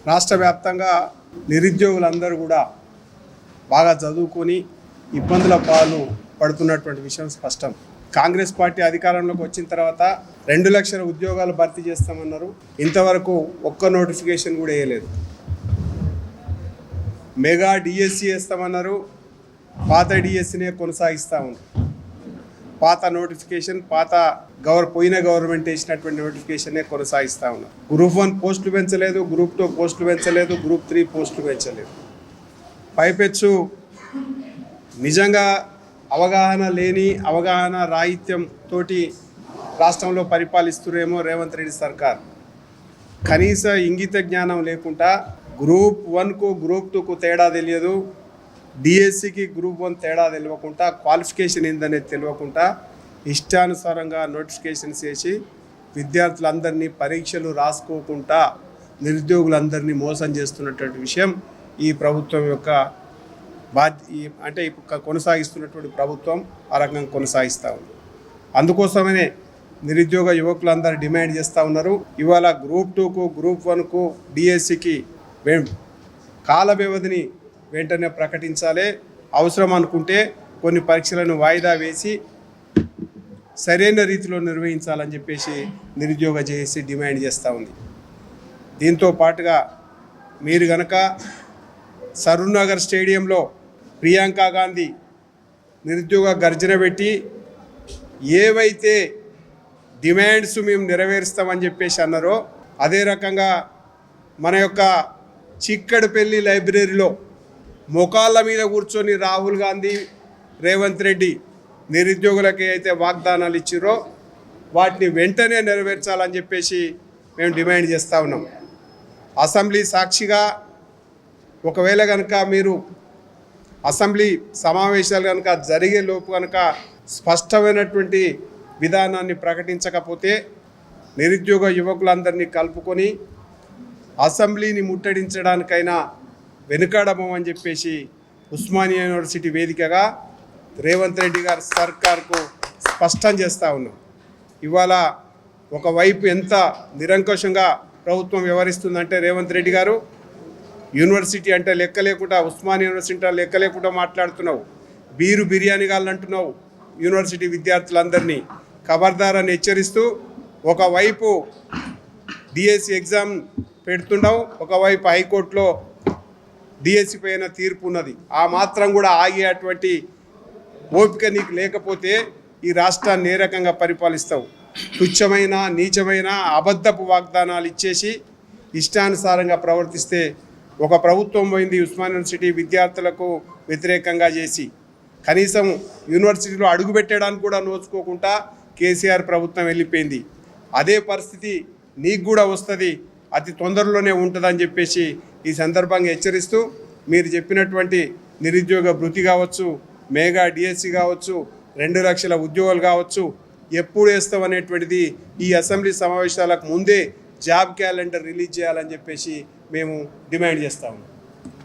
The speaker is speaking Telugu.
రాష్ట్ర వ్యాప్తంగా నిరుద్యోగులందరూ కూడా బాగా చదువుకొని ఇబ్బందుల పాలు పడుతున్నటువంటి విషయం స్పష్టం. కాంగ్రెస్ పార్టీ అధికారంలోకి వచ్చిన తర్వాత 2 లక్షల ఉద్యోగాలు భర్తీ చేస్తామన్నారు. ఇంతవరకు ఒక్క నోటిఫికేషన్ కూడా వేయలేదు. మెగా డిఎస్సి వేస్తామన్నారు. పాత డిఎస్సినే కొనసాగిస్తూ ఉన్నారు. పాత నోటిఫికేషన్ పోయిన గవర్నమెంట్ వేసినటువంటి నోటిఫికేషనే కొనసాగిస్తూ ఉన్నారు. గ్రూప్ 1 పోస్టులు పెంచలేదు, గ్రూప్ 2 పోస్టులు పెంచలేదు, గ్రూప్ 3 పోస్టులు పెంచలేదు. పైపెచ్చు నిజంగా అవగాహన రాహిత్యంతో రాష్ట్రంలో పరిపాలిస్తురేమో రేవంత్ రెడ్డి సర్కార్. కనీస ఇంగిత జ్ఞానం లేకుండా గ్రూప్ 1కు గ్రూప్ 2కు తేడా తెలియదు, డిఎస్సికి గ్రూప్ 1 తేడా తెలియకుండా, క్వాలిఫికేషన్ ఏందనేది తెలియకుండా ఇష్టానుసారంగా నోటిఫికేషన్స్ చేసి విద్యార్థులందరినీ పరీక్షలు రాసుకోకుండా నిరుద్యోగులందరినీ మోసం చేస్తున్నటువంటి విషయం ఈ ప్రభుత్వం యొక్క అంటే కొనసాగిస్తున్నటువంటి ప్రభుత్వం ఆ రకంగా కొనసాగిస్తూ ఉంది. అందుకోసమనే నిరుద్యోగ యువకులందరూ డిమాండ్ చేస్తూ ఉన్నారు. ఇవాళ గ్రూప్ 2కు గ్రూప్ 1కు డిఎస్సికి కాల వ్యవధిని వెంటనే ప్రకటించాలి. అవసరం అనుకుంటే కొన్ని పరీక్షలను వాయిదా వేసి సరైన రీతిలో నిర్వహించాలని చెప్పేసి నిరుద్యోగ జేఏసీ డిమాండ్ చేస్తూ ఉంది. దీంతో పాటుగా మీరు గనక సరూర్నగర్ స్టేడియంలో ప్రియాంక గాంధీ నిరుద్యోగ గర్జన పెట్టి ఏవైతే డిమాండ్స్ మేము నెరవేరుస్తామని చెప్పేసి అన్నారో అదే రకంగా మన యొక్క చిక్కడపల్లి లైబ్రరీలో మోకాళ్ళ మీద కూర్చొని రాహుల్ గాంధీ, రేవంత్ రెడ్డి నిరుద్యోగులకి అయితే వాగ్దానాలు ఇచ్చిరో వాటిని వెంటనే నెరవేర్చాలని చెప్పేసి మేము డిమాండ్ చేస్తూ ఉన్నాం. అసెంబ్లీ సాక్షిగా ఒకవేళ కనుక మీరు అసెంబ్లీ సమావేశాలు కనుక జరిగే లోపు కనుక స్పష్టమైనటువంటి విధానాన్ని ప్రకటించకపోతే నిరుద్యోగ యువకులందరినీ కలుపుకొని అసెంబ్లీని ముట్టడించడానికైనా వెనుకాడమని చెప్పేసి ఉస్మానియా యూనివర్సిటీ వేదికగా రేవంత్ రెడ్డి గారి సర్కార్కు స్పష్టం చేస్తూ ఉన్నాం. ఇవాళ ఒకవైపు ఎంత నిరంకుశంగా ప్రభుత్వం వ్యవహరిస్తుందంటే రేవంత్ రెడ్డి గారు యూనివర్సిటీ అంటే లెక్క లేకుండా, ఉస్మానియా యూనివర్సిటీ అంటే లెక్క లేకుండా మాట్లాడుతున్నావు. బిర్యానీ గాళ్ళు అంటున్నావు యూనివర్సిటీ విద్యార్థులందరినీ. ఖబర్దారని హెచ్చరిస్తూ ఒకవైపు డిఎస్సి ఎగ్జామ్ పెడుతున్నావు, ఒకవైపు హైకోర్టులో డిఎస్సి పైన తీర్పు ఉన్నది. ఆ మాత్రం కూడా ఆగేటువంటి ఓపిక నీకు లేకపోతే ఈ రాష్ట్రాన్ని ఏ రకంగా పరిపాలిస్తావు? తుచ్చమైన నీచమైన అబద్ధపు వాగ్దానాలు ఇచ్చేసి ఇష్టానుసారంగా ప్రవర్తిస్తే ఒక ప్రభుత్వం పోయింది ఉస్మానియా యూనివర్సిటీ విద్యార్థులకు వ్యతిరేకంగా చేసి కనీసం యూనివర్సిటీలో అడుగుపెట్టడానికి కూడా నోచుకోకుండా కేసీఆర్ ప్రభుత్వం వెళ్ళిపోయింది. అదే పరిస్థితి నీకు కూడా వస్తుంది, అతి తొందరలోనే ఉంటుందని చెప్పేసి ఈ సందర్భంగా హెచ్చరిస్తూ మీరు చెప్పినటువంటి నిరుద్యోగ భృతి కావచ్చు, మెగా డిఎస్సి కావచ్చు, 2 లక్షల ఉద్యోగాలు కావచ్చు, ఎప్పుడు వేస్తామనేటువంటిది ఈ అసెంబ్లీ సమావేశాలకు ముందే జాబ్ క్యాలెండర్ రిలీజ్ చేయాలని చెప్పేసి మేము డిమాండ్ చేస్తాము.